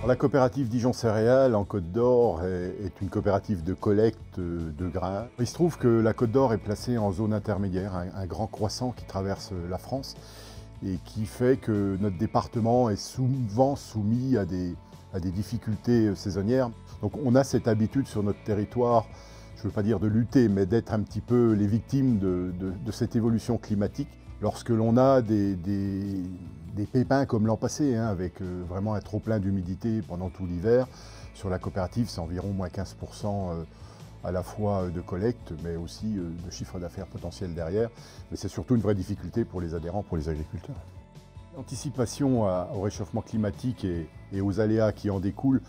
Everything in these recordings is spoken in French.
La coopérative Dijon Céréales en Côte d'Or est une coopérative de collecte de grains. Il se trouve que la Côte d'Or est placée en zone intermédiaire, un grand croissant qui traverse la France et qui fait que notre département est souvent soumis à des difficultés saisonnières. Donc on a cette habitude sur notre territoire, je ne veux pas dire de lutter, mais d'être un petit peu les victimes de cette évolution climatique. Lorsque l'on a des pépins comme l'an passé, avec vraiment un trop-plein d'humidité pendant tout l'hiver, sur la coopérative, c'est environ moins 15% à la fois de collecte, mais aussi de chiffre d'affaires potentiel derrière. Mais c'est surtout une vraie difficulté pour les adhérents, pour les agriculteurs. L'anticipation au réchauffement climatique et aux aléas qui en découlent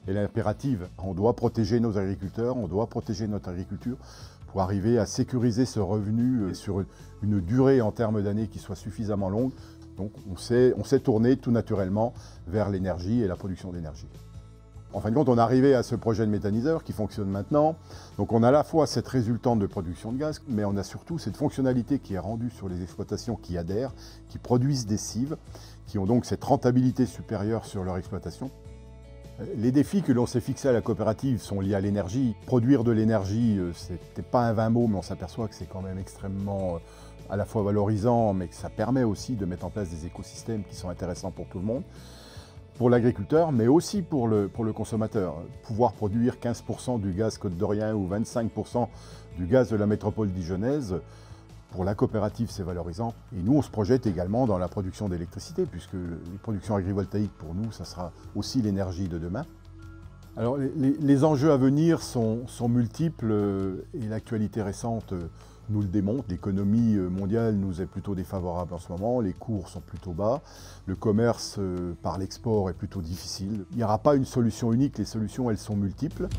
est l'impérative. On doit protéger nos agriculteurs, on doit protéger notre agriculture pour arriver à sécuriser ce revenu sur une durée en termes d'années qui soit suffisamment longue. Donc on s'est tourné tout naturellement vers l'énergie et la production d'énergie. En fin de compte, on est arrivé à ce projet de méthaniseur qui fonctionne maintenant. Donc on a à la fois cette résultante de production de gaz, mais on a surtout cette fonctionnalité qui est rendue sur les exploitations qui adhèrent, qui produisent des cives, qui ont donc cette rentabilité supérieure sur leur exploitation. Les défis que l'on s'est fixés à la coopérative sont liés à l'énergie. Produire de l'énergie, c'était pas un vain mot, mais on s'aperçoit que c'est quand même extrêmement à la fois valorisant, mais que ça permet aussi de mettre en place des écosystèmes qui sont intéressants pour tout le monde, pour l'agriculteur, mais aussi pour le consommateur. Pouvoir produire 15% du gaz côte-d'orien ou 25% du gaz de la métropole dijonnaise, pour la coopérative, c'est valorisant. Et nous, on se projette également dans la production d'électricité, puisque les productions agrivoltaïques, pour nous, ça sera aussi l'énergie de demain. Alors, les enjeux à venir sont multiples et l'actualité récente nous le démontre. L'économie mondiale nous est plutôt défavorable en ce moment, les cours sont plutôt bas, le commerce par l'export est plutôt difficile. Il n'y aura pas une solution unique, les solutions, elles sont multiples.